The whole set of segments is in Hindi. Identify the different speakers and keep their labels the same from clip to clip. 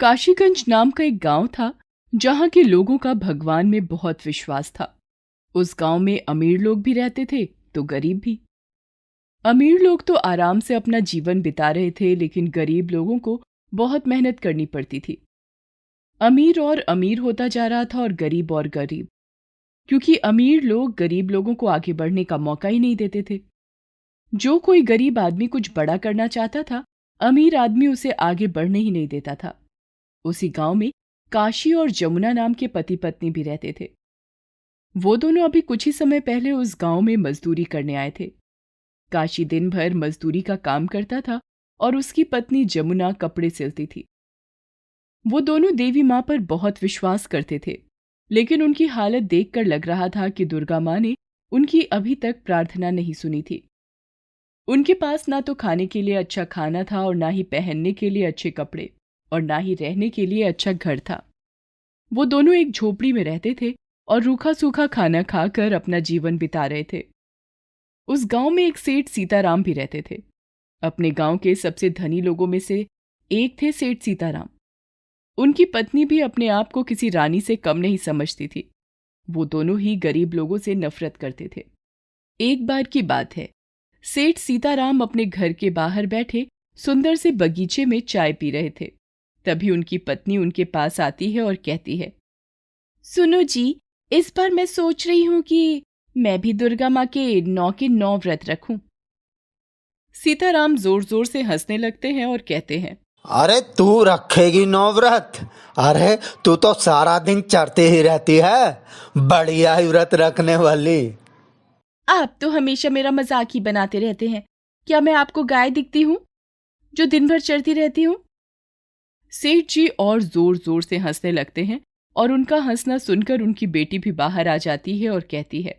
Speaker 1: काशीगंज नाम का एक गांव था जहां के लोगों का भगवान में बहुत विश्वास था। उस गांव में अमीर लोग भी रहते थे तो गरीब भी। अमीर लोग तो आराम से अपना जीवन बिता रहे थे, लेकिन गरीब लोगों को बहुत मेहनत करनी पड़ती थी। अमीर और अमीर होता जा रहा था और गरीब, क्योंकि अमीर लोग गरीब लोगों को आगे बढ़ने का मौका ही नहीं देते थे। जो कोई गरीब आदमी कुछ बड़ा करना चाहता था, अमीर आदमी उसे आगे बढ़ने ही नहीं देता था। उसी गांव में काशी और जमुना नाम के पति पत्नी भी रहते थे। वो दोनों अभी कुछ ही समय पहले उस गांव में मजदूरी करने आए थे। काशी दिन भर मजदूरी का काम करता था और उसकी पत्नी जमुना कपड़े सिलती थी। वो दोनों देवी माँ पर बहुत विश्वास करते थे, लेकिन उनकी हालत देखकर लग रहा था कि दुर्गा माँ ने उनकी अभी तक प्रार्थना नहीं सुनी थी। उनके पास ना तो खाने के लिए अच्छा खाना था और ना ही पहनने के लिए अच्छे कपड़े और ना ही रहने के लिए अच्छा घर था। वो दोनों एक झोपड़ी में रहते थे और रूखा सूखा खाना खाकर अपना जीवन बिता रहे थे। उस गांव में एक सेठ सीताराम भी रहते थे। अपने गांव के सबसे धनी लोगों में से एक थे सेठ सीताराम। उनकी पत्नी भी अपने आप को किसी रानी से कम नहीं समझती थी। वो दोनों ही गरीब लोगों से नफरत करते थे। एक बार की बात है, सेठ सीताराम अपने घर के बाहर बैठे सुंदर से बगीचे में चाय पी रहे थे। तभी उनकी पत्नी उनके पास आती है और कहती है, सुनो जी, इस बार मैं सोच रही हूं कि मैं भी दुर्गा माँ के 9 व्रत रखूं। सीताराम जोर जोर से हंसने लगते हैं और कहते हैं,
Speaker 2: अरे तू रखेगी नौव्रत? अरे तू तो सारा दिन चढ़ती ही रहती है, बढ़िया ही व्रत रखने वाली।
Speaker 1: आप तो हमेशा मेरा मजाक ही बनाते रहते हैं। क्या मैं आपको गाय दिखती हूं जो दिन भर चढ़ती रहती हूं? सेठ जी और जोर जोर से हंसने लगते हैं और उनका हंसना सुनकर उनकी बेटी भी बाहर आ जाती है और कहती है,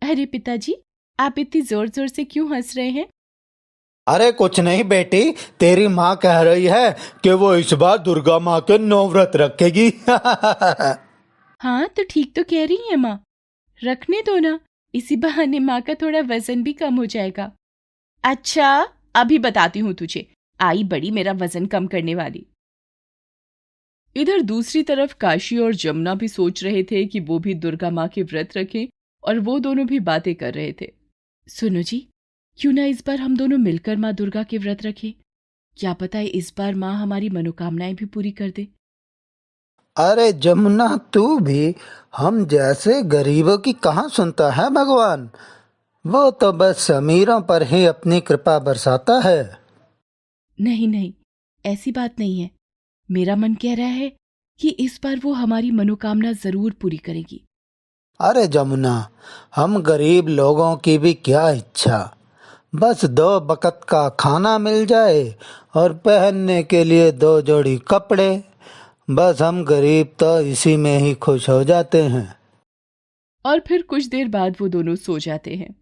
Speaker 1: अरे पिताजी, आप इतनी जोर जोर से क्यों हंस रहे हैं?
Speaker 2: अरे कुछ नहीं बेटी, तेरी माँ कह रही है कि वो इस बार दुर्गा माँ के 9 व्रत रखेगी।
Speaker 1: हाँ तो ठीक तो कह रही है माँ, रखने दो ना, इसी बहाने माँ का थोड़ा वजन भी कम हो जाएगा। अच्छा, अभी बताती हूँ तुझे, आई बड़ी मेरा वजन कम करने वाली। इधर दूसरी तरफ काशी और जमुना भी सोच रहे थे कि वो भी दुर्गा माँ के व्रत रखें, और वो दोनों भी बातें कर रहे थे। सुनो जी, क्यों ना इस बार हम दोनों मिलकर माँ दुर्गा के व्रत रखें? क्या पता है इस बार माँ हमारी मनोकामनाएं भी पूरी कर दे।
Speaker 2: अरे जमुना, तू भी हम जैसे गरीबों की कहाँ सुनता है भगवान? वो तो बस अमीरों पर ही अपनी कृपा बरसाता है।
Speaker 1: नहीं नहीं, ऐसी बात नहीं है। मेरा मन कह रहा है कि इस बार वो हमारी मनोकामना जरूर पूरी करेगी।
Speaker 2: अरे जमुना, हम गरीब लोगों की भी क्या इच्छा, बस 2 वक्त का खाना मिल जाए और पहनने के लिए 2 जोड़ी कपड़े। बस हम गरीब तो इसी में ही खुश हो जाते हैं।
Speaker 1: और फिर कुछ देर बाद वो दोनों सो जाते हैं।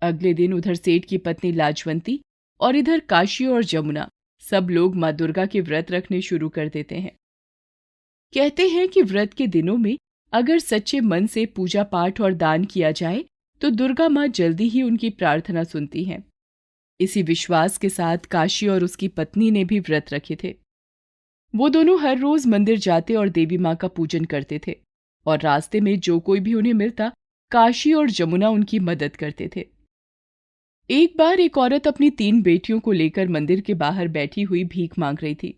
Speaker 1: अगले दिन उधर सेठ की पत्नी लाजवंती और इधर काशी और जमुना सब लोग माँ दुर्गा के व्रत रखने शुरू कर देते हैं। कहते हैं कि व्रत के दिनों में अगर सच्चे मन से पूजा पाठ और दान किया जाए तो दुर्गा माँ जल्दी ही उनकी प्रार्थना सुनती हैं। इसी विश्वास के साथ काशी और उसकी पत्नी ने भी व्रत रखे थे। वो दोनों हर रोज मंदिर जाते और देवी माँ का पूजन करते थे, और रास्ते में जो कोई भी उन्हें मिलता, काशी और जमुना उनकी मदद करते थे। एक बार एक औरत अपनी 3 बेटियों को लेकर मंदिर के बाहर बैठी हुई भीख मांग रही थी।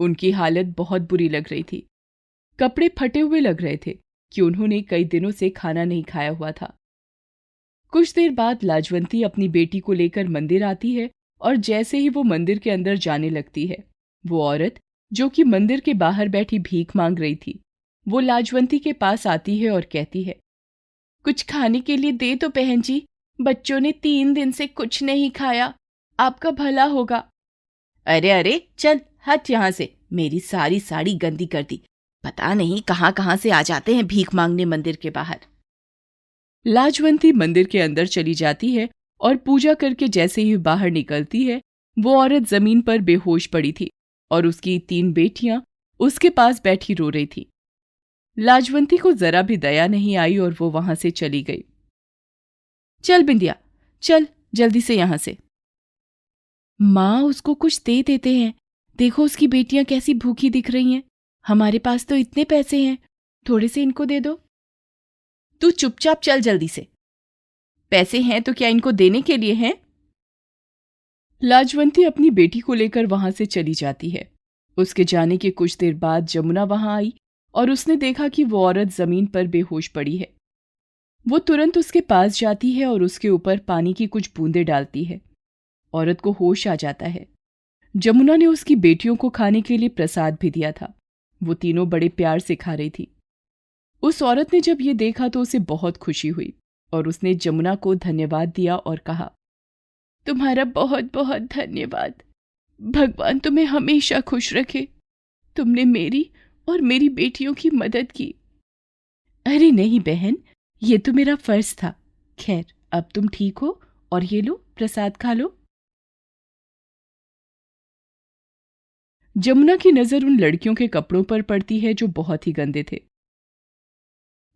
Speaker 1: उनकी हालत बहुत बुरी लग रही थी। कपड़े फटे हुए लग रहे थे कि उन्होंने कई दिनों से खाना नहीं खाया हुआ था। कुछ देर बाद लाजवंती अपनी बेटी को लेकर मंदिर आती है, और जैसे ही वो मंदिर के अंदर जाने लगती है, वो औरत जो कि मंदिर के बाहर बैठी भीख मांग रही थी, वो लाजवंती के पास आती है और कहती है, कुछ खाने के लिए दे तो बहन जी, बच्चों ने 3 दिन से कुछ नहीं खाया, आपका भला होगा। अरे अरे चल हट यहाँ से, मेरी सारी साड़ी गंदी कर दी, पता नहीं कहाँ कहाँ से आ जाते हैं भीख मांगने मंदिर के बाहर। लाजवंती मंदिर के अंदर चली जाती है और पूजा करके जैसे ही बाहर निकलती है, वो औरत जमीन पर बेहोश पड़ी थी और उसकी 3 बेटियां उसके पास बैठी रो रही थी। लाजवंती को जरा भी दया नहीं आई और वो वहां से चली गई। चल बिंदिया, चल जल्दी से यहां से। माँ उसको कुछ दे देते हैं, देखो उसकी बेटियां कैसी भूखी दिख रही हैं। हमारे पास तो इतने पैसे हैं, थोड़े से इनको दे दो। तू चुपचाप चल जल्दी से। पैसे हैं तो क्या इनको देने के लिए हैं? लाजवंती अपनी बेटी को लेकर वहां से चली जाती है। उसके जाने के कुछ देर बाद जमुना वहां आई और उसने देखा कि वो औरत जमीन पर बेहोश पड़ी है। वो तुरंत उसके पास जाती है और उसके ऊपर पानी की कुछ बूंदें डालती है। औरत को होश आ जाता है। जमुना ने उसकी बेटियों को खाने के लिए प्रसाद भी दिया था। वो तीनों बड़े प्यार से खा रही थी। उस औरत ने जब ये देखा तो उसे बहुत खुशी हुई और उसने जमुना को धन्यवाद दिया और कहा, तुम्हारा बहुत बहुत धन्यवाद। भगवान तुम्हें हमेशा खुश रखे। तुमने मेरी और मेरी बेटियों की मदद की। अरे नहीं बहन, ये तो मेरा फर्ज था। खैर, अब तुम ठीक हो और ये लो प्रसाद खा लो। जमुना की नजर उन लड़कियों के कपड़ों पर पड़ती है जो बहुत ही गंदे थे।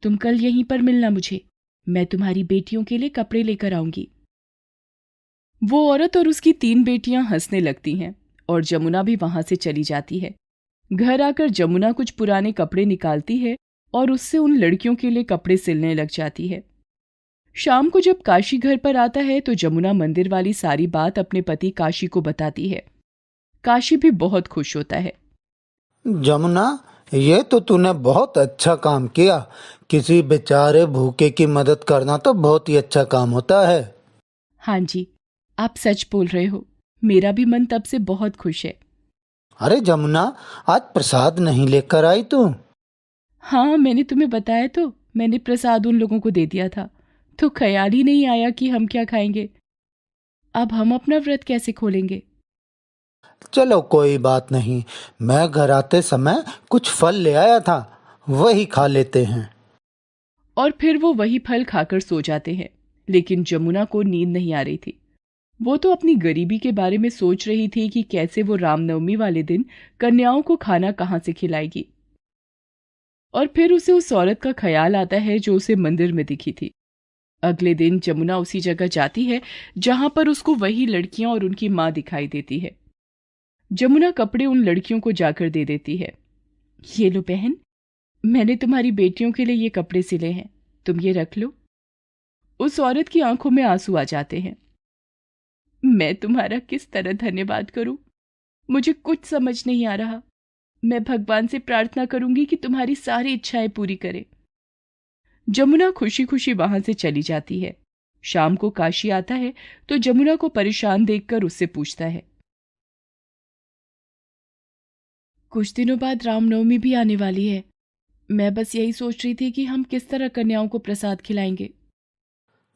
Speaker 1: तुम कल यहीं पर मिलना मुझे, मैं तुम्हारी बेटियों के लिए कपड़े लेकर आऊंगी। वो औरत और उसकी 3 बेटियां हंसने लगती हैं और जमुना भी वहां से चली जाती है। घर आकर जमुना कुछ पुराने कपड़े निकालती है और उससे उन लड़कियों के लिए कपड़े सिलने लग जाती है। शाम को जब काशी घर पर आता है तो जमुना मंदिर वाली सारी बात अपने पति काशी को बताती है। काशी भी बहुत खुश होता है।
Speaker 2: जमुना, ये तो तूने बहुत अच्छा काम किया। किसी बेचारे भूखे की मदद करना तो बहुत ही अच्छा काम होता है।
Speaker 1: हाँ जी, आप सच बोल रहे हो। मेरा भी मन तब से बहुत खुश है।
Speaker 2: अरे जमुना, आज प्रसाद नहीं लेकर आई तू?
Speaker 1: हाँ, मैंने तुम्हें बताया तो, मैंने प्रसाद उन लोगों को दे दिया था, तो ख्याल ही नहीं आया कि हम क्या खाएंगे। अब हम अपना व्रत कैसे खोलेंगे?
Speaker 2: चलो कोई बात नहीं, मैं घर आते समय कुछ फल ले आया था, वही खा लेते हैं।
Speaker 1: और फिर वो वही फल खाकर सो जाते हैं। लेकिन जमुना को नींद नहीं आ रही थी। वो तो अपनी गरीबी के बारे में सोच रही थी कि कैसे वो रामनवमी वाले दिन कन्याओं को खाना कहाँ से खिलाएगी। और फिर उसे उस औरत का ख्याल आता है जो उसे मंदिर में दिखी थी। अगले दिन जमुना उसी जगह जाती है जहां पर उसको वही लड़कियां और उनकी मां दिखाई देती है। जमुना कपड़े उन लड़कियों को जाकर दे देती है। ये लो बहन, मैंने तुम्हारी बेटियों के लिए ये कपड़े सिले हैं, तुम ये रख लो। उस औरत की आंखों में आंसू आ जाते हैं। मैं तुम्हारा किस तरह धन्यवाद करूं, मुझे कुछ समझ नहीं आ रहा। मैं भगवान से प्रार्थना करूंगी कि तुम्हारी सारी इच्छाएं पूरी करे। जमुना खुशी खुशी वहां से चली जाती है। शाम को काशी आता है तो जमुना को परेशान देखकर उससे पूछता है, कुछ दिनों बाद रामनवमी भी आने वाली है। मैं बस यही सोच रही थी कि हम किस तरह कन्याओं को प्रसाद खिलाएंगे।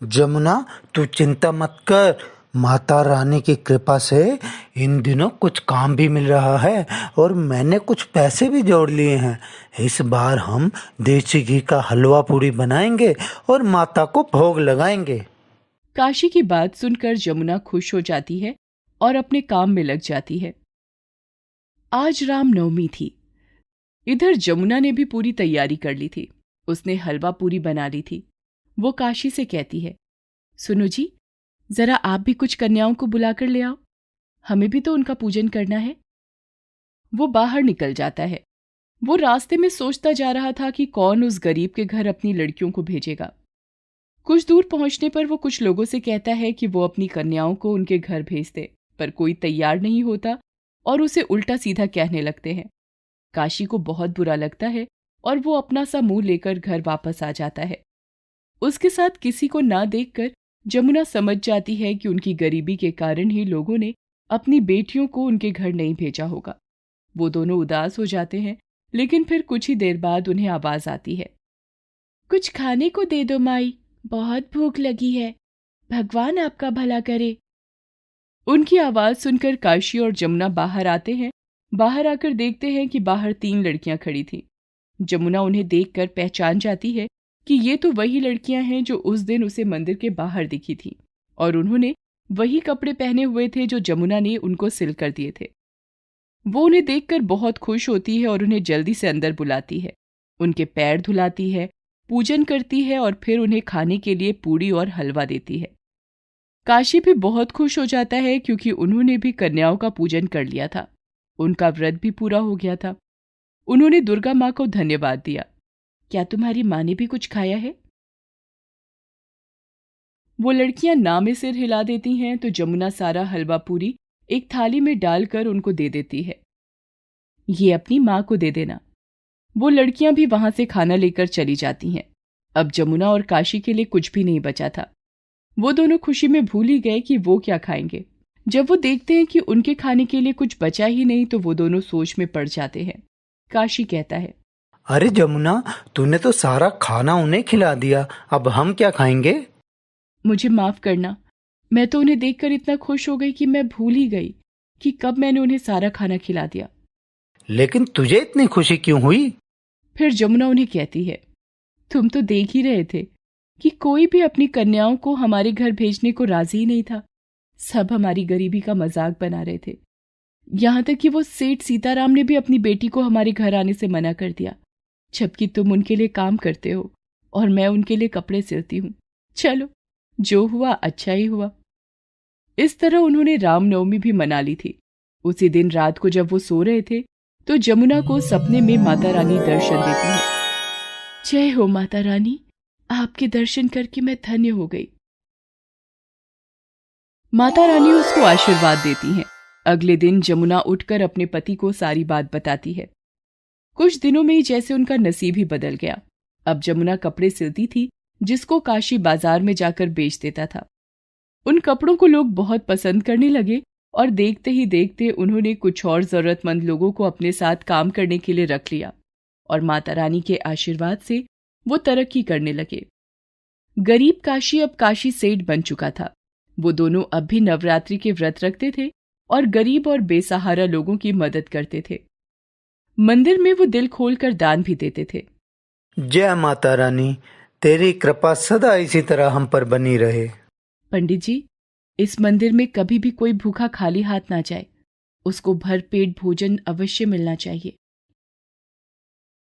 Speaker 2: जमुना, तू चिंता मत कर। माता रानी की कृपा से इन दिनों कुछ काम भी मिल रहा है और मैंने कुछ पैसे भी जोड़ लिए हैं। इस बार हम देसी घी का हलवा पूड़ी बनाएंगे और माता को भोग लगाएंगे।
Speaker 1: काशी की बात सुनकर जमुना खुश हो जाती है और अपने काम में लग जाती है। आज रामनवमी थी। इधर जमुना ने भी पूरी तैयारी कर ली थी। उसने हलवा पूरी बना ली थी। वो काशी से कहती है, सुनो जी, जरा आप भी कुछ कन्याओं को बुलाकर ले आओ, हमें भी तो उनका पूजन करना है। वो बाहर निकल जाता है। वो रास्ते में सोचता जा रहा था कि कौन उस गरीब के घर अपनी लड़कियों को भेजेगा। कुछ दूर पहुंचने पर वो कुछ लोगों से कहता है कि वो अपनी कन्याओं को उनके घर भेज दे, पर कोई तैयार नहीं होता और उसे उल्टा सीधा कहने लगते हैं। काशी को बहुत बुरा लगता है और वो अपना सा मुंह लेकर घर वापस आ जाता है। उसके साथ किसी को ना देखकर जमुना समझ जाती है कि उनकी गरीबी के कारण ही लोगों ने अपनी बेटियों को उनके घर नहीं भेजा होगा। वो दोनों उदास हो जाते हैं, लेकिन फिर कुछ ही देर बाद उन्हें आवाज आती है, कुछ खाने को दे दो माई, बहुत भूख लगी है, भगवान आपका भला करे। उनकी आवाज सुनकर काशी और जमुना बाहर आते हैं। बाहर आकर देखते हैं कि बाहर 3 लड़कियां खड़ी थीं। जमुना उन्हें देखकर पहचान जाती है कि ये तो वही लड़कियां हैं जो उस दिन उसे मंदिर के बाहर दिखी थीं और उन्होंने वही कपड़े पहने हुए थे जो जमुना ने उनको सिल कर दिए थे। वो उन्हें देखकर बहुत खुश होती है और उन्हें जल्दी से अंदर बुलाती है। उनके पैर धुलाती है, पूजन करती है और फिर उन्हें खाने के लिए पूड़ी और हलवा देती है। काशी भी बहुत खुश हो जाता है क्योंकि उन्होंने भी कन्याओं का पूजन कर लिया था। उनका व्रत भी पूरा हो गया था। उन्होंने दुर्गा माँ को धन्यवाद दिया। क्या तुम्हारी माँ ने भी कुछ खाया है? वो लड़कियां ना में सिर हिला देती हैं तो जमुना सारा हलवा पूरी एक थाली में डालकर उनको दे देती है। ये अपनी माँ को दे देना। वो लड़कियां भी वहां से खाना लेकर चली जाती हैं। अब जमुना और काशी के लिए कुछ भी नहीं बचा था। वो दोनों खुशी में भूल ही गए कि वो क्या खाएंगे। जब वो देखते हैं कि उनके खाने के लिए कुछ बचा ही नहीं तो वो दोनों सोच में पड़ जाते हैं। काशी कहता है,
Speaker 2: अरे जमुना, तूने तो सारा खाना उन्हें खिला दिया, अब हम क्या खाएंगे?
Speaker 1: मुझे माफ करना, मैं तो उन्हें देखकर इतना खुश हो गई कि मैं भूल ही गई कि कब मैंने उन्हें सारा खाना खिला दिया।
Speaker 2: लेकिन तुझे इतनी खुशी क्यों हुई?
Speaker 1: फिर जमुना उन्हें कहती है, तुम तो देख ही रहे थे कि कोई भी अपनी कन्याओं को हमारे घर भेजने को राजी ही नहीं था। सब हमारी गरीबी का मजाक बना रहे थे। यहां तक कि वो सेठ सीताराम ने भी अपनी बेटी को हमारे घर आने से मना कर दिया, जबकि तुम उनके लिए काम करते हो और मैं उनके लिए कपड़े सिलती हूँ। चलो, जो हुआ अच्छा ही हुआ। इस तरह उन्होंने रामनवमी भी मना ली थी। उसी दिन रात को जब वो सो रहे थे तो जमुना को सपने में माता रानी दर्शन देती है। जय हो माता रानी, आपके दर्शन करके मैं धन्य हो गई। माता रानी उसको आशीर्वाद देती हैं। अगले दिन जमुना उठकर अपने पति को सारी बात बताती है। कुछ दिनों में ही जैसे उनका नसीब ही बदल गया। अब जमुना कपड़े सिलती थी जिसको काशी बाजार में जाकर बेच देता था। उन कपड़ों को लोग बहुत पसंद करने लगे और देखते ही देखते उन्होंने कुछ और जरूरतमंद लोगों को अपने साथ काम करने के लिए रख लिया और माता रानी के आशीर्वाद से वो तरक्की करने लगे। गरीब काशी अब काशी सेठ बन चुका था। वो दोनों अब भी नवरात्रि के व्रत रखते थे और गरीब और बेसहारा लोगों की मदद करते थे। मंदिर में वो दिल खोलकर दान भी देते थे।
Speaker 2: जय माता रानी, तेरी कृपा सदा इसी तरह हम पर बनी रहे।
Speaker 1: पंडित जी, इस मंदिर में कभी भी कोई भूखा खाली हाथ ना जाए। उसको भर पेट भोजन अवश्य मिलना चाहिए।